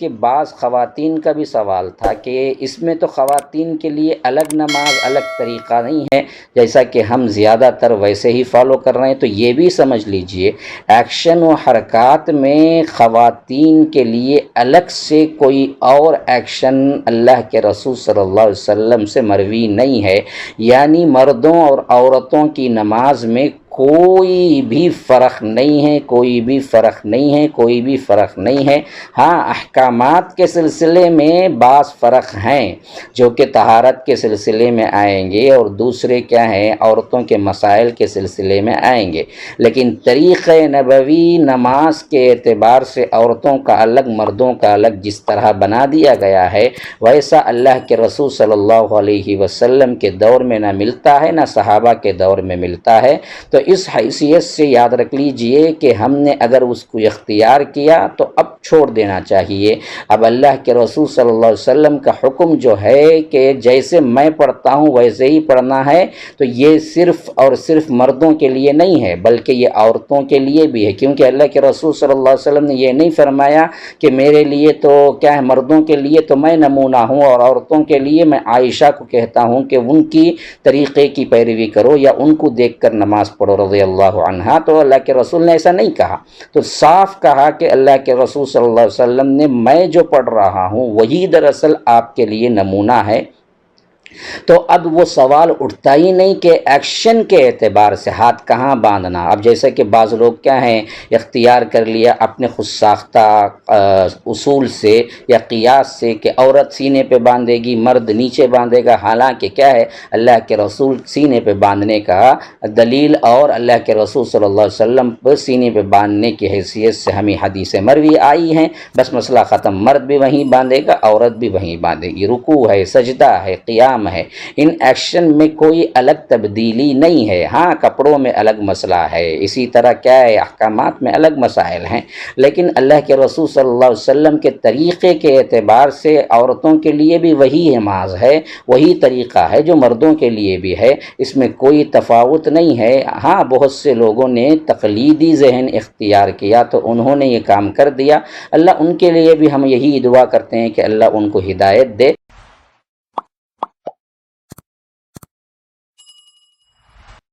کہ بعض خواتین کا بھی سوال تھا کہ اس میں تو خواتین کے لیے الگ نماز الگ طریقہ نہیں ہے، جیسا کہ ہم زیادہ تر ویسے ہی فالو کر رہے ہیں، تو یہ بھی سمجھ لیجئے ایکشن و حرکات میں خواتین کے لیے الگ سے کوئی اور ایکشن اللہ کے رسول صلی اللہ علیہ وسلم سے مروی نہیں ہے، یعنی مردوں اور عورتوں کی نماز میں کوئی بھی فرق نہیں ہے، کوئی بھی فرق نہیں ہے، کوئی بھی فرق نہیں ہے۔ ہاں، احکامات کے سلسلے میں بعض فرق ہیں جو کہ طہارت کے سلسلے میں آئیں گے، اور دوسرے کیا ہیں، عورتوں کے مسائل کے سلسلے میں آئیں گے، لیکن طریقہ نبوی نماز کے اعتبار سے عورتوں کا الگ مردوں کا الگ جس طرح بنا دیا گیا ہے، ویسا اللہ کے رسول صلی اللہ علیہ وسلم کے دور میں نہ ملتا ہے، نہ صحابہ کے دور میں ملتا ہے۔ تو اس حیثیت سے یاد رکھ لیجئے کہ ہم نے اگر اس کو اختیار کیا تو اب چھوڑ دینا چاہیے۔ اب اللہ کے رسول صلی اللہ علیہ وسلم کا حکم جو ہے کہ جیسے میں پڑھتا ہوں ویسے ہی پڑھنا ہے، تو یہ صرف اور صرف مردوں کے لیے نہیں ہے بلکہ یہ عورتوں کے لیے بھی ہے، کیونکہ اللہ کے رسول صلی اللہ علیہ وسلم نے یہ نہیں فرمایا کہ میرے لیے تو کیا ہے، مردوں کے لیے تو میں نمونہ ہوں اور عورتوں کے لیے میں عائشہ کو کہتا ہوں کہ ان کی طریقے کی پیروی کرو یا ان کو دیکھ کر نماز پڑھو رضی اللہ عنہا۔ تو اللہ کے رسول نے ایسا نہیں کہا، تو صاف کہا کہ اللہ کے رسول صلی اللہ علیہ وسلم نے میں جو پڑھ رہا ہوں وہی دراصل آپ کے لیے نمونہ ہے۔ تو اب وہ سوال اٹھتا ہی نہیں کہ ایکشن کے اعتبار سے ہاتھ کہاں باندھنا۔ اب جیسے کہ بعض لوگ کیا ہیں، اختیار کر لیا اپنے خود ساختہ اصول سے یا قیاس سے کہ عورت سینے پہ باندھے گی، مرد نیچے باندھے گا، حالانکہ کیا ہے، اللہ کے رسول سینے پہ باندھنے کا دلیل اور اللہ کے رسول صلی اللہ علیہ وسلم پر سینے پہ باندھنے کی حیثیت سے ہمیں حدیث مروی آئی ہیں، بس مسئلہ ختم، مرد بھی وہیں باندھے گا، عورت بھی وہیں باندھے گی، رکوع ہے، سجدہ ہے، قیام ہے، ان ایکشن میں کوئی الگ تبدیلی نہیں ہے۔ ہاں، کپڑوں میں الگ مسئلہ ہے، اسی طرح کیا ہے، احکامات میں الگ مسائل ہیں، لیکن اللہ کے رسول صلی اللہ علیہ وسلم کے طریقے کے اعتبار سے عورتوں کے لیے بھی وہی نماز ہے، وہی طریقہ ہے جو مردوں کے لیے بھی ہے، اس میں کوئی تفاوت نہیں ہے۔ ہاں، بہت سے لوگوں نے تقلیدی ذہن اختیار کیا تو انہوں نے یہ کام کر دیا، اللہ ان کے لیے بھی ہم یہی دعا کرتے ہیں کہ اللہ ان کو ہدایت دے۔